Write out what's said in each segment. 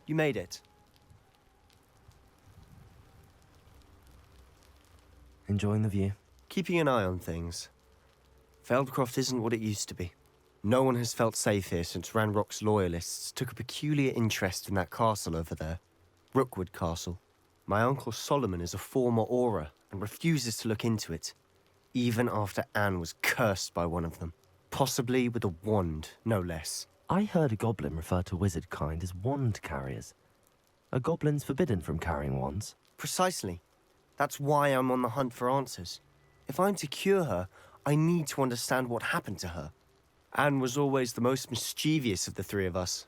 You made it. Enjoying the view? Keeping an eye on things. Feldcroft isn't what it used to be. No one has felt safe here since Ranrock's loyalists took a peculiar interest in that castle over there. Rookwood Castle. My uncle Solomon is a former Auror and refuses to look into it, even after Anne was cursed by one of them. Possibly with a wand, no less. I heard a goblin refer to wizard kind as wand carriers. Are goblins forbidden from carrying wands? Precisely. That's why I'm on the hunt for answers. If I'm to cure her, I need to understand what happened to her. Anne was always the most mischievous of the three of us.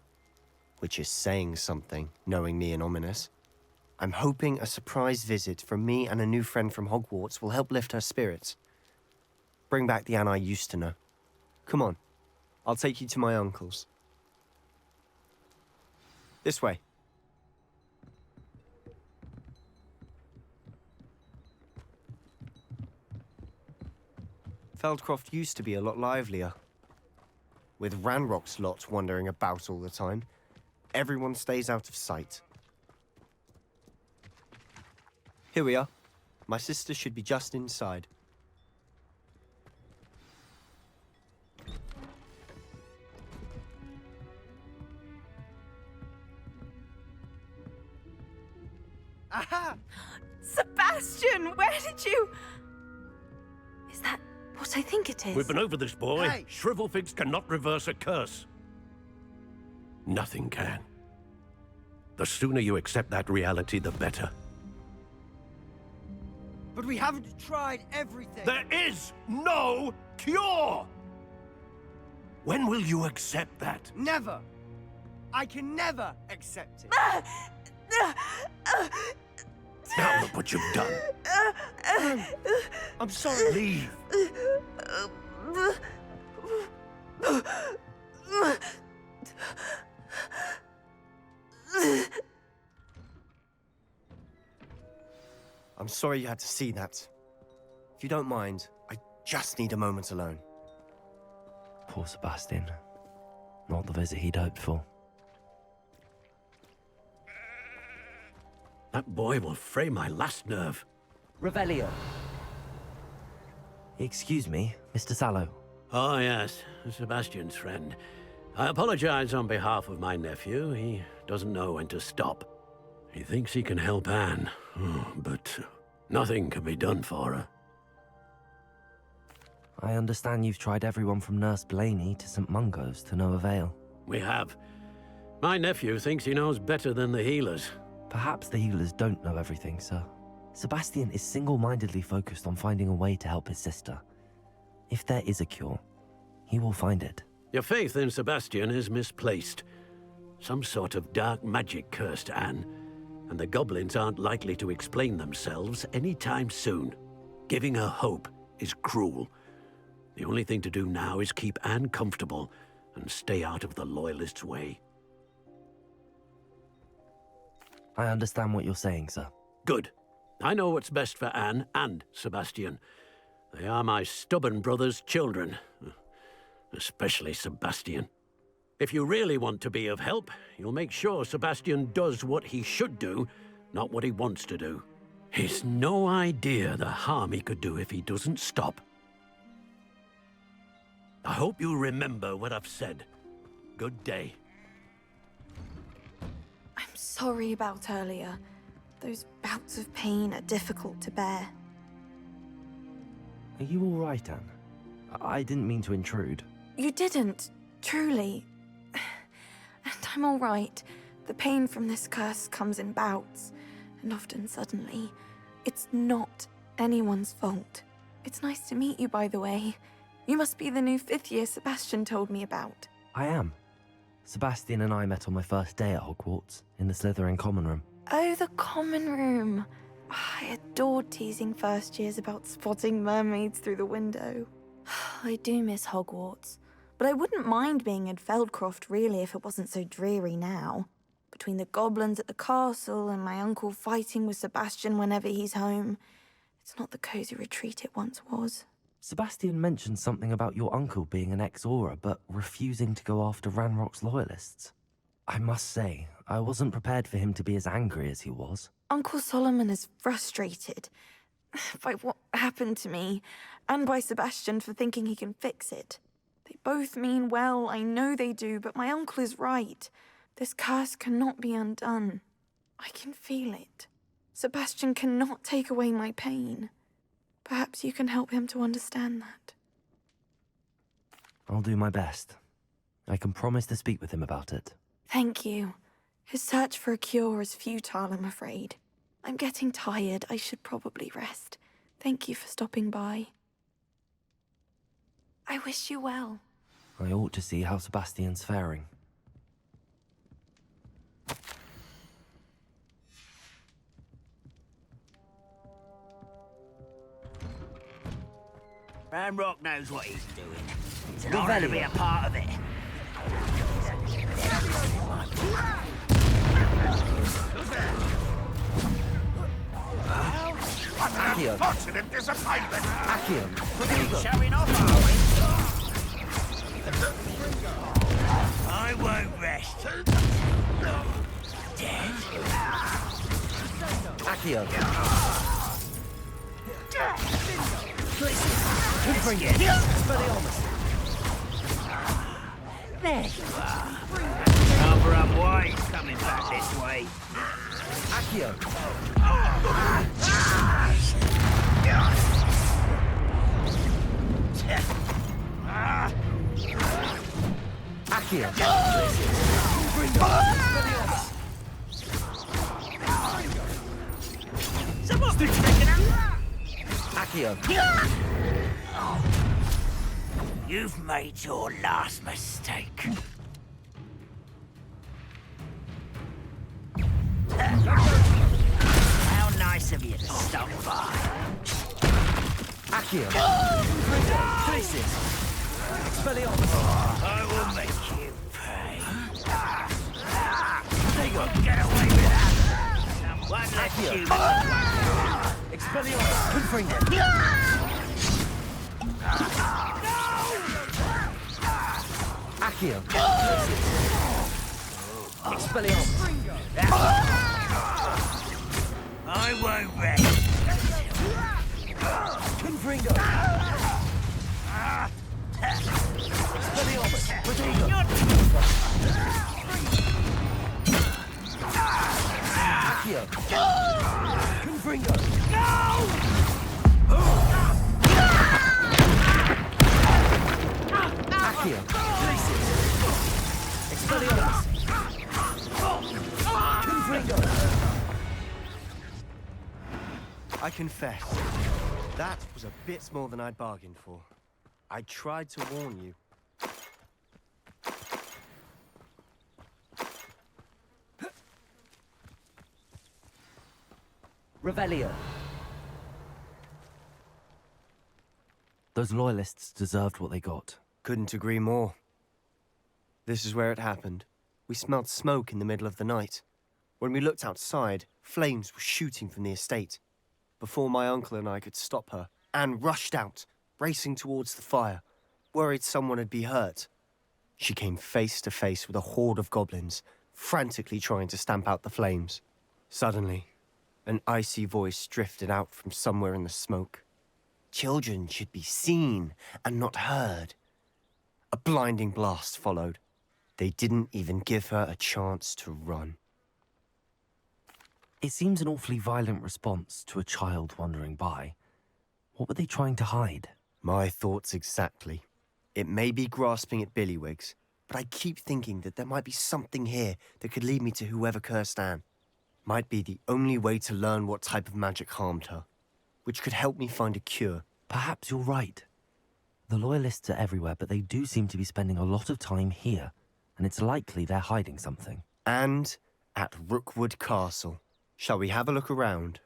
Which is saying something, knowing me and Ominous. I'm hoping a surprise visit from me and a new friend from Hogwarts will help lift her spirits. Bring back the Anne I used to know. Come on, I'll take you to my uncle's. This way. Feldcroft used to be a lot livelier. With Ranrock's lot wandering about all the time, everyone stays out of sight. Here we are. My sister should be just inside. Aha! Sebastian, where did you... Is that what I think it is? We've been over this, boy. Hey! Shrivelfigs cannot reverse a curse. Nothing can. The sooner you accept that reality, the better. But we haven't tried everything. There is no cure! When will you accept that? Never. I can never accept it. Now look what you've done. I'm sorry. Leave. I'm sorry you had to see that. If you don't mind, I just need a moment alone. Poor Sebastian. Not the visit he'd hoped for. That boy will fray my last nerve. Revelio. Excuse me, Mr. Sallow. Oh, yes, Sebastian's friend. I apologize on behalf of my nephew. He doesn't know when to stop. He thinks he can help Anne, but nothing can be done for her. I understand you've tried everyone from Nurse Blaney to St. Mungo's to no avail. We have. My nephew thinks he knows better than the healers. Perhaps the healers don't know everything, sir. Sebastian is single-mindedly focused on finding a way to help his sister. If there is a cure, he will find it. Your faith in Sebastian is misplaced. Some sort of dark magic cursed Anne, and the goblins aren't likely to explain themselves anytime soon. Giving her hope is cruel. The only thing to do now is keep Anne comfortable and stay out of the Loyalists' way. I understand what you're saying, sir. Good. I know what's best for Anne and Sebastian. They are my stubborn brother's children. Especially Sebastian. If you really want to be of help, you'll make sure Sebastian does what he should do, not what he wants to do. He's no idea the harm he could do if he doesn't stop. I hope you remember what I've said. Good day. I'm sorry about earlier. Those bouts of pain are difficult to bear. Are you all right, Anne? I didn't mean to intrude. You didn't, truly. And I'm all right. The pain from this curse comes in bouts, and often suddenly. It's not anyone's fault. It's nice to meet you, by the way. You must be the new 5th year Sebastian told me about. I am. Sebastian and I met on my first day at Hogwarts, in the Slytherin common room. Oh, the common room. I adored teasing first years about spotting mermaids through the window. I do miss Hogwarts, but I wouldn't mind being in Feldcroft really if it wasn't so dreary now. Between the goblins at the castle and my uncle fighting with Sebastian whenever he's home, it's not the cozy retreat it once was. Sebastian mentioned something about your uncle being an ex-Auror, but refusing to go after Ranrock's loyalists. I must say, I wasn't prepared for him to be as angry as he was. Uncle Solomon is frustrated by what happened to me, and by Sebastian for thinking he can fix it. They both mean well, I know they do, but my uncle is right. This curse cannot be undone. I can feel it. Sebastian cannot take away my pain. Perhaps you can help him to understand that. I'll do my best. I can promise to speak with him about it. Thank you. His search for a cure is futile, I'm afraid. I'm getting tired. I should probably rest. Thank you for stopping by. I wish you well. I ought to see how Sebastian's faring. Ramrock knows what he's doing. It's an honor to be a part of it. Accio. Unfortunate disappointment. Accio. Showing off, are we? I won't rest. Dead. Accio. Bring it. There you are. Cover up white coming back this way. Accio. Accio. Someone's been taken out. Accio. You've made your last mistake. How nice of you to stop by. Accio. Places. I will make you pay. They won't get away with that. One less human. Expelliarmus. Confringo. Accio. Expelliarmus. I won't rest. Confringo. Expelliarmus. Protego. Accio. Confringo. Accio. Expelliarmus. Confringo. I confess, that was a bit more than I'd bargained for. I tried to warn you. Revelio. Those loyalists deserved what they got. Couldn't agree more. This is where it happened. We smelled smoke in the middle of the night. When we looked outside, flames were shooting from the estate. Before my uncle and I could stop her, Anne rushed out, racing towards the fire, worried someone had been hurt. She came face to face with a horde of goblins, frantically trying to stamp out the flames. Suddenly, an icy voice drifted out from somewhere in the smoke. Children should be seen and not heard. A blinding blast followed. They didn't even give her a chance to run. It seems an awfully violent response to a child wandering by. What were they trying to hide? My thoughts exactly. It may be grasping at Billywigs, but I keep thinking that there might be something here that could lead me to whoever cursed Anne. Might be the only way to learn what type of magic harmed her, which could help me find a cure. Perhaps you're right. The Loyalists are everywhere, but they do seem to be spending a lot of time here, and it's likely they're hiding something. And at Rookwood Castle. Shall we have a look around?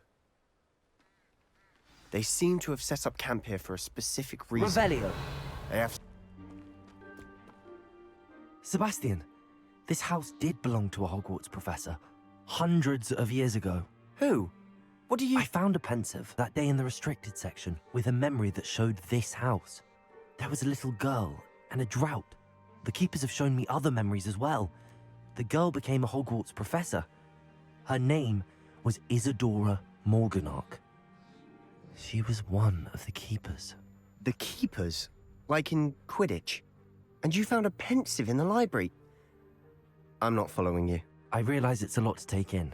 They seem to have set up camp here for a specific reason. Revelio. They have... Sebastian, this house did belong to a Hogwarts professor, hundreds of years ago. Who? What do you... I found a pensive that day in the restricted section with a memory that showed this house. There was a little girl and a drought. The keepers have shown me other memories as well. the girl became a Hogwarts professor. Her name was Isadora Morganach. She was one of the Keepers. The Keepers? Like in Quidditch? And you found a pensive in the library? I'm not following you. I realize it's a lot to take in.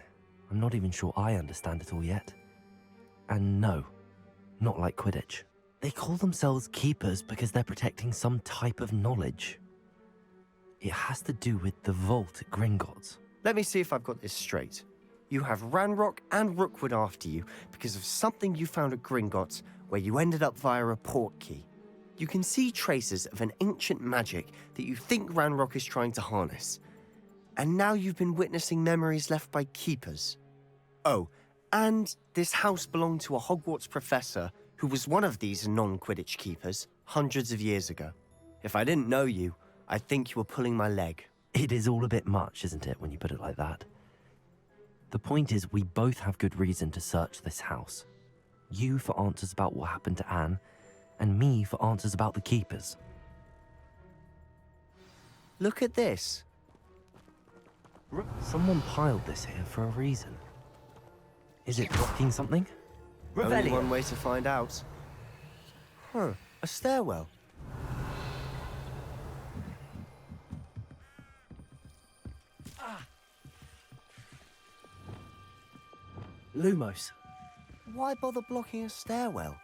I'm not even sure I understand it all yet. And no, not like Quidditch. They call themselves Keepers because they're protecting some type of knowledge. It has to do with the vault at Gringotts. Let me see if I've got this straight. You have Ranrock and Rookwood after you because of something you found at Gringotts where you ended up via a port key. You can see traces of an ancient magic that you think Ranrock is trying to harness. And now you've been witnessing memories left by Keepers. Oh, and this house belonged to a Hogwarts professor who was one of these non-Quidditch Keepers hundreds of years ago. If I didn't know you, I'd think you were pulling my leg. It is all a bit much, isn't it, when you put it like that? The point is, we both have good reason to search this house. You for answers about what happened to Anne, and me for answers about the Keepers. Look at this. Someone piled this here for a reason. Is it blocking something? Only one way to find out. Huh, a stairwell. Lumos. Why bother blocking a stairwell?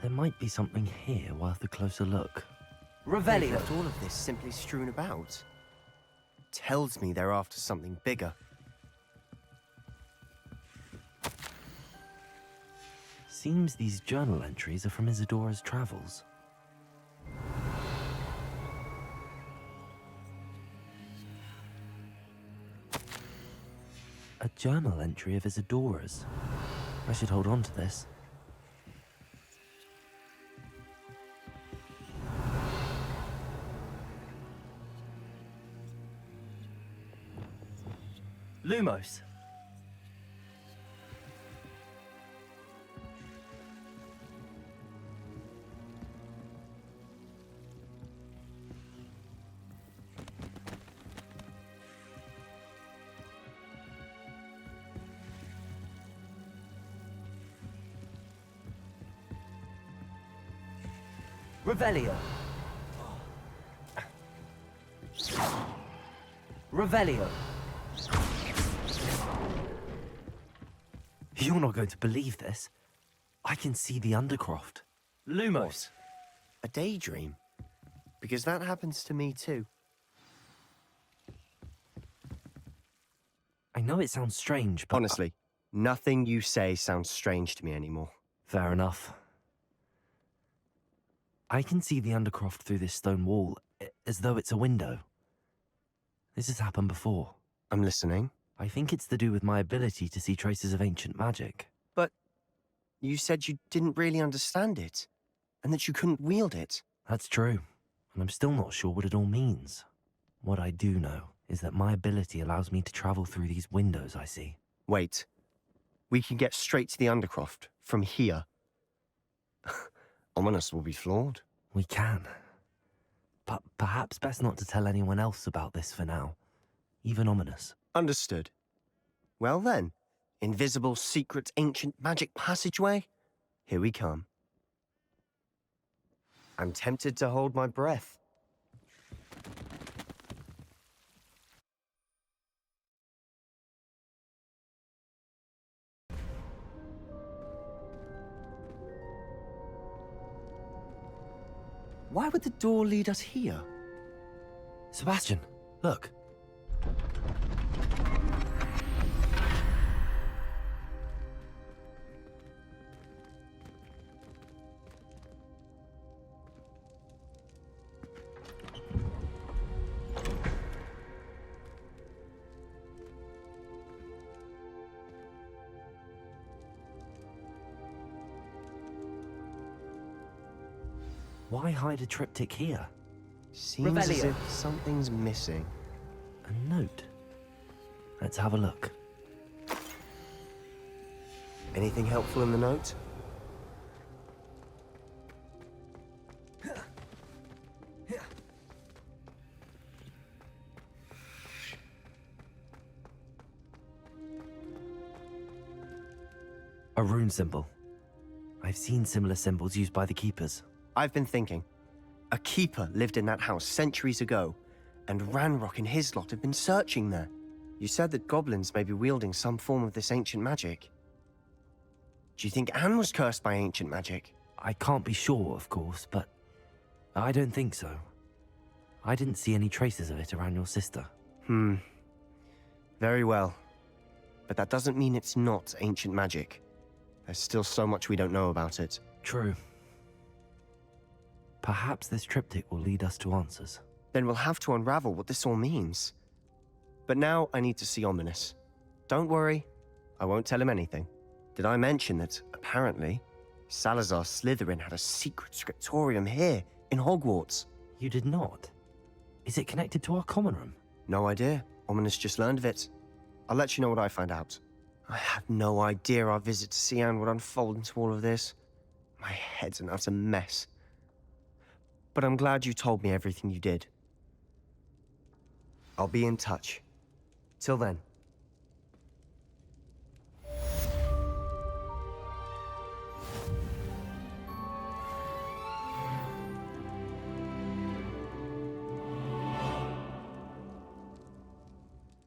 There might be something here worth a closer look. They've left all of this simply strewn about. Tells me they're after something bigger. Seems these journal entries are from Isadora's travels. A journal entry of Isadora's. I should hold on to this. Lumos. Revelio. Revelio. You're not going to believe this. I can see the Undercroft. Lumos. A daydream? Because that happens to me too. I know it sounds strange, but... Honestly, nothing you say sounds strange to me anymore. Fair enough. I can see the Undercroft through this stone wall, as though it's a window. This has happened before. I'm listening. I think it's to do with my ability to see traces of ancient magic. But you said you didn't really understand it, and that you couldn't wield it. That's true, and I'm still not sure what it all means. What I do know is that my ability allows me to travel through these windows I see. Wait. We can get straight to the Undercroft from here. Ominous will be floored. We can. But perhaps best not to tell anyone else about this for now. Even Ominous. Understood. Well then, invisible, secret, ancient magic passageway? Here we come. I'm tempted to hold my breath. Why would the door lead us here? Sebastian, look. Why hide a triptych here? Seems as if something's missing. A note. Let's have a look. Anything helpful in the note? A rune symbol. I've seen similar symbols used by the keepers. I've been thinking. A keeper lived in that house centuries ago, and Ranrock and his lot have been searching there. You said that goblins may be wielding some form of this ancient magic. Do you think Anne was cursed by ancient magic? I can't be sure, of course, but I don't think so. I didn't see any traces of it around your sister. Very well. But that doesn't mean it's not ancient magic. There's still so much we don't know about it. True. Perhaps this triptych will lead us to answers. Then we'll have to unravel what this all means. But now I need to see Ominous. Don't worry, I won't tell him anything. Did I mention that, apparently, Salazar Slytherin had a secret scriptorium here in Hogwarts? You did not? Is it connected to our common room? No idea. Ominous just learned of it. I'll let you know what I find out. I had no idea our visit to Cian would unfold into all of this. My head's an utter mess. But I'm glad you told me everything you did. I'll be in touch. Till then.